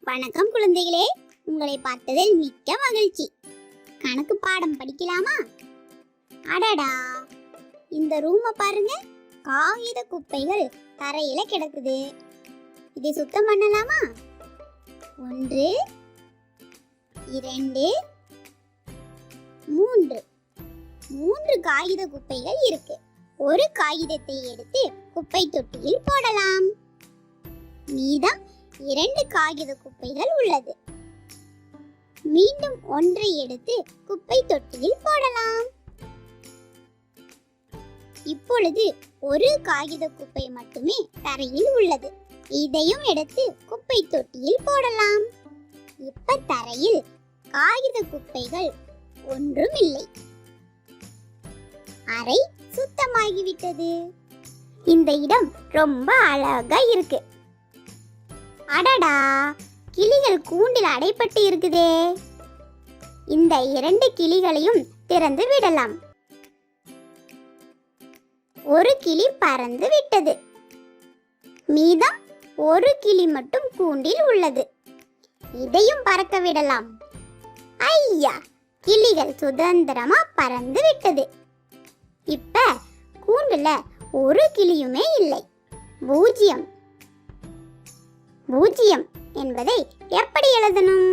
வணக்கம் குழந்தைகளே, உங்களை பார்த்ததில் மிக்க மகிழ்ச்சி. கணக்கு பாடம் படிக்கலாமா? அடடா, இந்த ரூமை பாருங்க. காகித குப்பைகள் தரையில கிடக்குது. இதை சுத்தம் பண்ணலாமா? 1 2 3 3 காகித குப்பைகள் இருக்கு. ஒரு காகிதத்தை எடுத்து குப்பை தொட்டியில் போடலாம். மீதம் 2 காகித குப்பைகள் உள்ளது. மீண்டும் ஒன்றை எடுத்து குப்பை தொட்டியில் போடலாம். இப்பொழுது ஒரு காகித குப்பை மட்டுமே தரையில் உள்ளது. இதையும் எடுத்து குப்பை தொட்டியில் போடலாம். இப்ப தரையில் காகித குப்பைகள் ஒன்றும் இல்லை. அறை சுத்தமாகிவிட்டது. இந்த இடம் ரொம்ப அழகா இருக்கு. அடடா, கிளிகள் கூண்டில் அடைப்பட்டு இருக்குதே. இந்த 2 கிளிகளையும் திறந்து விடலாம். ஒரு கிளி பறந்து விட்டது. மீதம் ஒரு கிளி மட்டும் கூண்டில் உள்ளது. இதையும் பறக்க விடலாம். ஐயா, கிளிகள் சுதந்திரமா பறந்து விட்டது. இப்ப கூண்டுல ஒரு கிளியுமே இல்லை. 0. 0 என்பதை எப்படி எழுதணும்?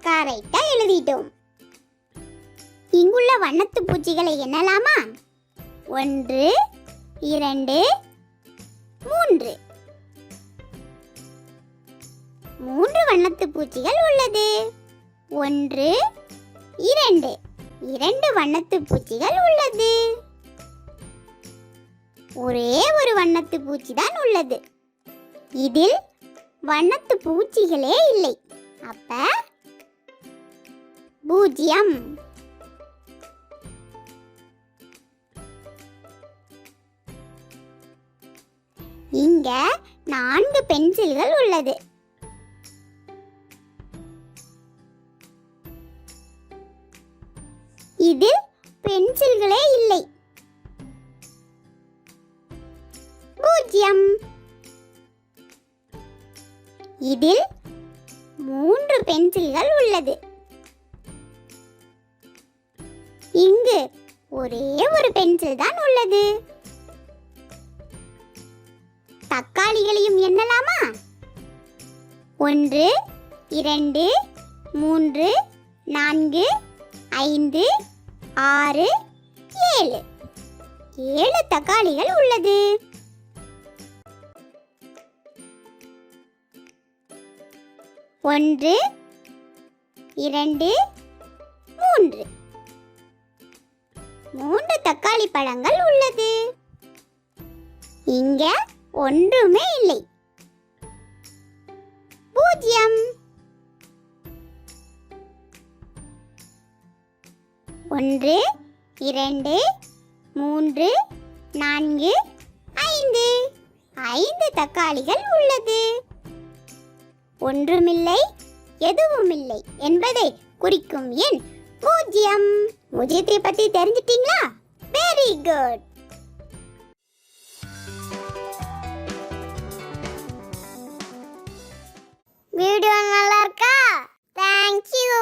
கரெக்டா எழுதிட்டோம். இங்குள்ள வண்ணத்து பூச்சிகளை எண்ணலாமா? 1 2 3 3 வண்ணத்து பூச்சிகள் உள்ளது. 1 2 2 வண்ணத்து பூச்சிகள் உள்ளது. ஒரே ஒரு வண்ணத்து பூச்சி தான் உள்ளது. இதில் வண்ணத்து பூச்சிகளே இல்லை. அப்ப 0. இங்க 4 பென்சில்கள் உள்ளது. இதில் பென்சில்களே இல்லை. 0. இதில் 3 பென்சில்கள் உள்ளது. இங்கு ஒரே ஒரு பென்சில் தான் உள்ளது. தக்காளிகளையும் எண்ணலாமா? 1 2 3 4 5 6 7 7 தக்காளிகள் உள்ளது. ஒன்று 2 3 3 தக்காளி பழங்கள் உள்ளது. இங்க ஒன்றுமே இல்லை. 0. 1 2 3 4 5 5 தக்காளிகள் உள்ளது. ஒன்றுமில்லை, எதுவுமில்லை என்பதை குறிக்கும் எண் 0. 0 பத்தி தெரிஞ்சிட்டீங்களா? Very good. வீடியோ நல்லா இருக்கா? தேங்க்யூ.